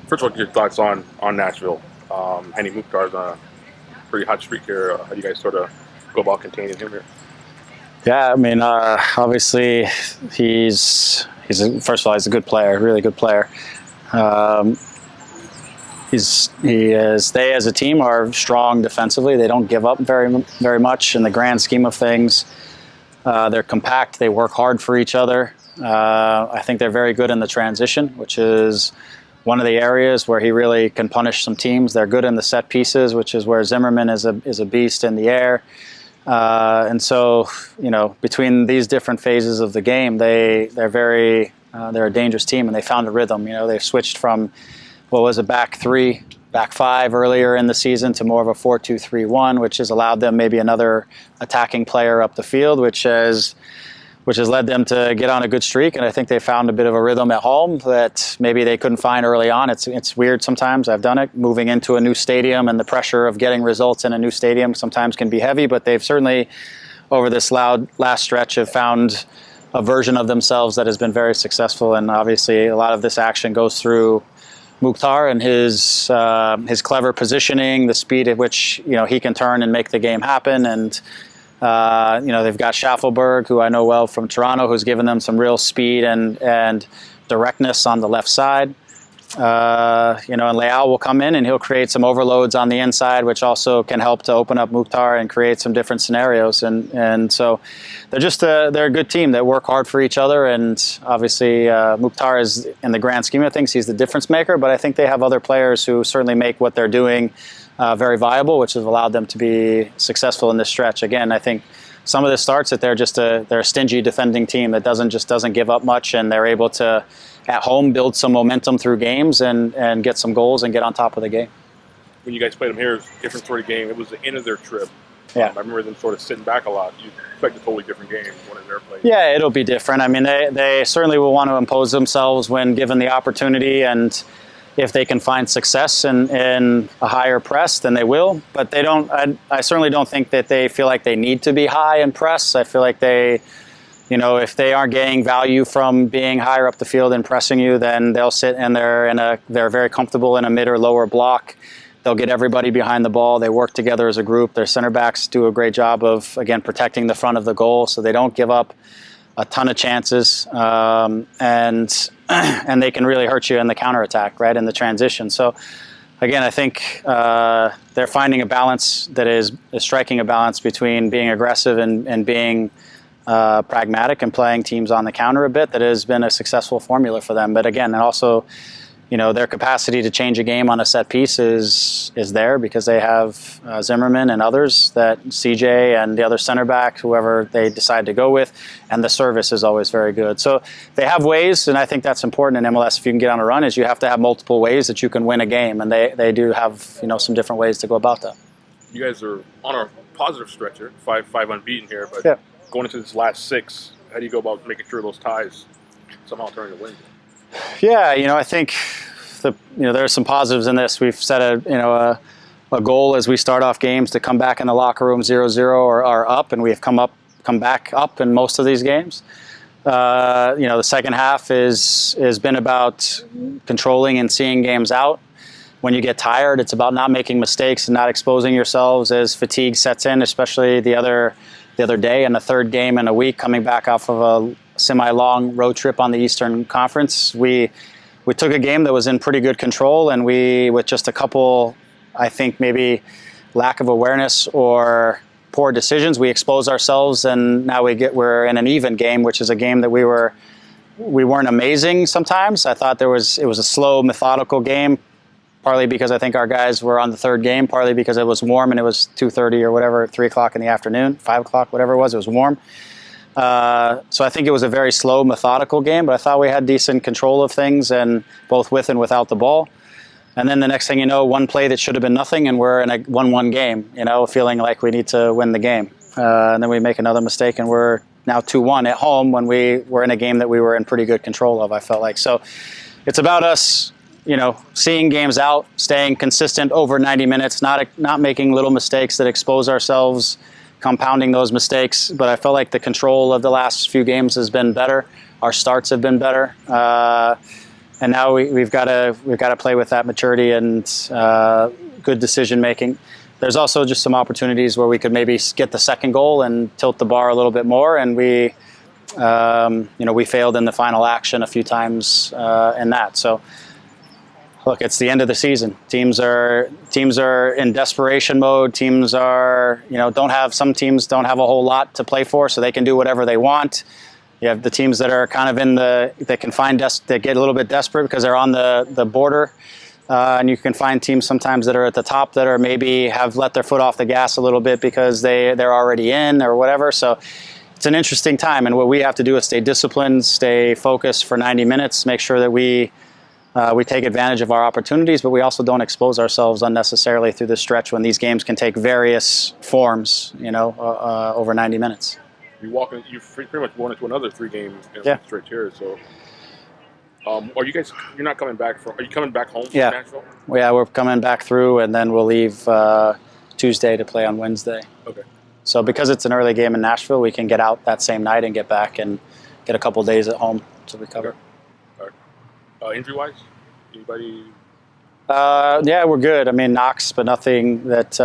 First of all, your thoughts on Nashville. Henny Mukhtar's on a pretty hot streak here. How do you guys sort of go about containing him here? Yeah, I mean, obviously, first of all, he's a good player, really good player. They as a team are strong defensively. They don't give up very much in the grand scheme of things. They're compact. They work hard for each other. I think they're very good in the transition, which is one of the areas where he really can punish some teams. They're good in the set pieces, which is where Zimmerman is a beast in the air. And so, between these different phases of the game, they're a dangerous team, and they found a rhythm. They've switched from what was a back three, back five earlier in the season to more of a 4-2-3-1, which has allowed them maybe another attacking player up the field, which has led them to get on a good streak. And I think they found a bit of a rhythm at home that maybe they couldn't find early on. It's weird sometimes. I've done it. Moving into a new stadium and the pressure of getting results in a new stadium sometimes can be heavy, but they've certainly, over this last stretch, have found a version of themselves that has been very successful. And obviously a lot of this action goes through Mukhtar and his clever positioning, the speed at which he can turn and make the game happen. And they've got Schaffelberg, who I know well from Toronto, who's given them some real speed and directness on the left side. And Leal will come in and he'll create some overloads on the inside, which also can help to open up Mukhtar and create some different scenarios. And so they're a good team that work hard for each other. And obviously Mukhtar is, in the grand scheme of things, he's the difference maker. But I think they have other players who certainly make what they're doing very viable, which has allowed them to be successful in this stretch. Again, I think some of this starts that they're a stingy defending team that doesn't give up much, and they're able to, at home, build some momentum through games and get some goals and get on top of the game. When you guys played them here, it was a different sort of game. It was the end of their trip. Yeah. I remember them sort of sitting back a lot. You expect a totally different game when they're playing. Yeah, it'll be different. I mean, they certainly will want to impose themselves when given the opportunity, and if they can find success in a higher press, then they will. But they don't. I certainly don't think that they feel like they need to be high in press. I feel like they, if they aren't getting value from being higher up the field and pressing you, then they'll sit and they're very comfortable in a mid or lower block. They'll get everybody behind the ball. They work together as a group. Their center backs do a great job of, again, protecting the front of the goal, so they don't give up a ton of chances, and they can really hurt you in the counterattack, right, in the transition. So, again, I think they're finding a balance that is striking a balance between being aggressive and being pragmatic and playing teams on the counter a bit. That has been a successful formula for them. But again, and also, their capacity to change a game on a set piece is there because they have Zimmerman and others, that CJ and the other center back, whoever they decide to go with, and the service is always very good. So they have ways, and I think that's important in MLS if you can get on a run, is you have to have multiple ways that you can win a game, and they do have some different ways to go about that. You guys are on a positive stretch here, five unbeaten here, but yeah. Going into this last six, how do you go about making sure those ties somehow turn into wins? Yeah, I think there are some positives in this. We've set a goal as we start off games to come back in the locker room 0-0 or up, and we have come back up in most of these games. The second half has been about controlling and seeing games out. When you get tired, it's about not making mistakes and not exposing yourselves as fatigue sets in, especially the other day in the third game in a week, coming back off of a semi-long road trip on the Eastern Conference. We took a game that was in pretty good control, and with just a couple, I think maybe lack of awareness or poor decisions, we exposed ourselves, and now we're in an even game, which is a game that we weren't amazing sometimes. I thought it was a slow, methodical game, partly because I think our guys were on the third game, partly because it was warm and it was 2:30 or whatever, 3 o'clock in the afternoon, 5 o'clock, whatever it was warm. So I think it was a very slow, methodical game, but I thought we had decent control of things, and both with and without the ball. And then the next thing you know, one play that should have been nothing, and we're in a 1-1 game, feeling like we need to win the game. And then we make another mistake, and we're now 2-1 at home when we were in a game that we were in pretty good control of, I felt like. So it's about us, seeing games out, staying consistent over 90 minutes, not making little mistakes that expose ourselves, compounding those mistakes. But I felt like the control of the last few games has been better. Our starts have been better. and now we've got to play with that maturity and good decision making. There's also just some opportunities where we could maybe get the second goal and tilt the bar a little bit more, and we failed in the final action a few times in that. So, look, it's the end of the season. Teams are in desperation mode. Teams are, some teams don't have a whole lot to play for, so they can do whatever they want. You have the teams that are kind of that get a little bit desperate because they're on the border. And you can find teams sometimes that are at the top that are maybe have let their foot off the gas a little bit because they're already in or whatever. So it's an interesting time. And what we have to do is stay disciplined, stay focused for 90 minutes, make sure that we take advantage of our opportunities, but we also don't expose ourselves unnecessarily through this stretch when these games can take various forms, over 90 minutes. You pretty much won into another 3-game stretch here. So, are you not coming back are you coming back home from Nashville? Yeah, we're coming back through, and then we'll leave Tuesday to play on Wednesday. Okay. So because it's an early game in Nashville, we can get out that same night and get back and get a couple days at home to recover. Okay. All right. Injury-wise, anybody? Yeah, we're good. I mean, knocks, but nothing that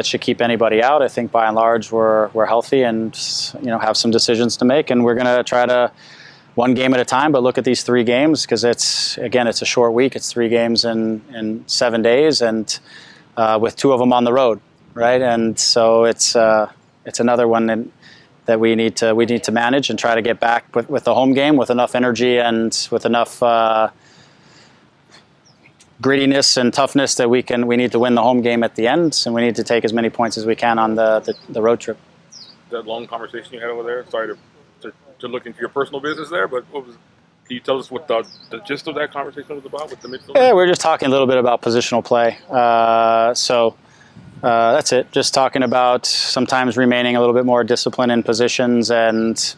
should keep anybody out. I think by and large we're healthy and have some decisions to make, and we're going to try to one game at a time, but look at these 3 games because it's a short week. It's 3 games in 7 days, and with 2 of them on the road, right? And so it's another one that we need to manage and try to get back with the home game with enough energy and with enough grittiness and toughness that we need to win the home game at the end, and we need to take as many points as we can on the road trip. That long conversation you had over there. Sorry to look into your personal business there, but can you tell us what the gist of that conversation was about with the midfield? Yeah, we're just talking a little bit about positional play. So that's it. Just talking about sometimes remaining a little bit more disciplined in positions and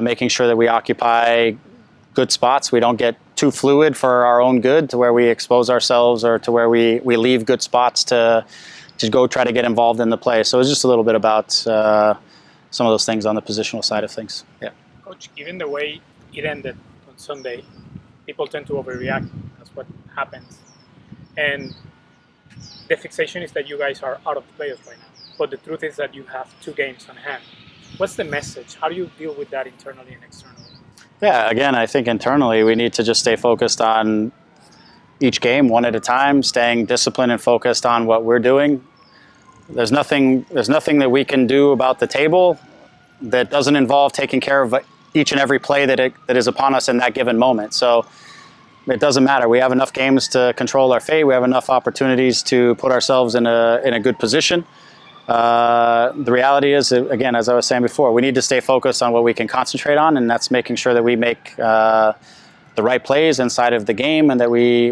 making sure that we occupy good spots. We don't get too fluid for our own good to where we expose ourselves or to where we leave good spots to go try to get involved in the play. So it's just a little bit about some of those things on the positional side of things. Yeah. Coach, given the way it ended on Sunday, people tend to overreact. That's what happens. And the fixation is that you guys are out of the playoffs right now. But the truth is that you have 2 games on hand. What's the message? How do you deal with that internally and externally? Yeah, again, I think internally we need to just stay focused on each game one at a time, staying disciplined and focused on what we're doing. There's nothing that we can do about the table that doesn't involve taking care of each and every play that is upon us in that given moment. So it doesn't matter. We have enough games to control our fate. We have enough opportunities to put ourselves in a good position. The reality is, again, as I was saying before, we need to stay focused on what we can concentrate on, and that's making sure that we make the right plays inside of the game, and that we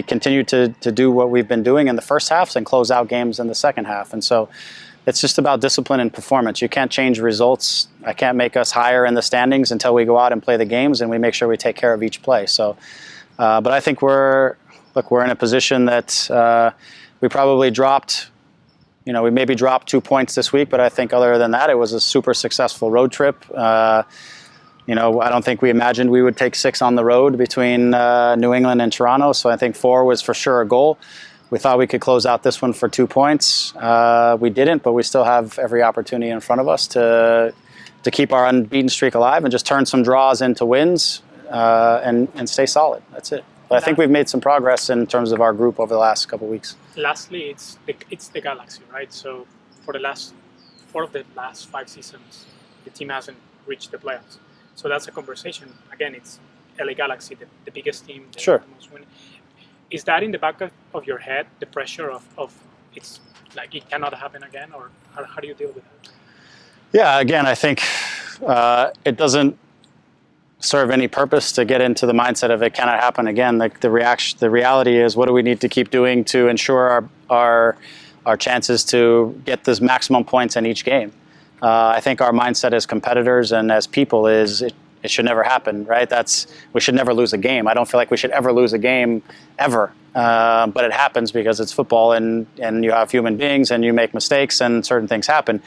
continue to do what we've been doing in the first half and close out games in the second half. And so it's just about discipline and performance. You can't change results. I can't make us higher in the standings until we go out and play the games and we make sure we take care of each play. So, but I think we're in a position that we probably dropped. We maybe dropped 2 points this week, but I think other than that, it was a super successful road trip. I don't think we imagined we would take 6 on the road between New England and Toronto. So I think 4 was for sure a goal. We thought we could close out this one for 2 points. We didn't, but we still have every opportunity in front of us to keep our unbeaten streak alive and just turn some draws into wins and stay solid. That's it. But I think we've made some progress in terms of our group over the last couple of weeks. Lastly, it's the Galaxy, right? So for the last 4 of the last 5 seasons, the team hasn't reached the playoffs. So that's a conversation. Again, it's LA Galaxy, the biggest team, the most winning. Is that in the back of your head, the pressure of it's like it cannot happen again, or how do you deal with that? Yeah, again, I think it doesn't serve any purpose to get into the mindset of it cannot happen again. Like the reality is, what do we need to keep doing to ensure our chances to get this maximum points in each game? I think our mindset as competitors and as people is It should never happen, right? We should never lose a game. I don't feel like we should ever lose a game, ever. But it happens because it's football, and you have human beings, and you make mistakes, and certain things happen.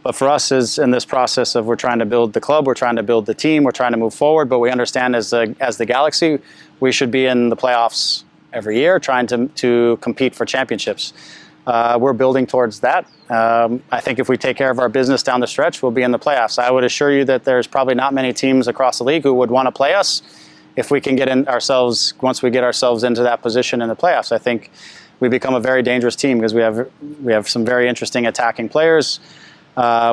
But for us, is in this process of we're trying to build the club, we're trying to build the team, we're trying to move forward. But we understand as the Galaxy, we should be in the playoffs every year, trying to compete for championships. We're building towards that. I think if we take care of our business down the stretch, we'll be in the playoffs. I would assure you that there's probably not many teams across the league who would want to play us if we can once we get ourselves into that position in the playoffs. I think we become a very dangerous team because we have some very interesting attacking players.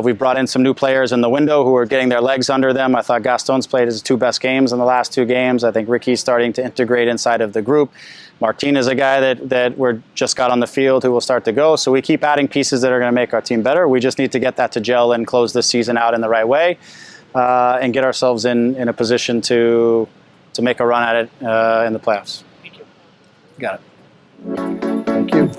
We've brought in some new players in the window who are getting their legs under them. I thought Gaston's played his 2 best games in the last 2 games. I think Ricky's starting to integrate inside of the group. Martin is a guy that we're just got on the field who will start to go. So we keep adding pieces that are going to make our team better. We just need to get that to gel and close this season out in the right way, and get ourselves in a position to make a run at it in the playoffs. Thank you. Got it. Thank you.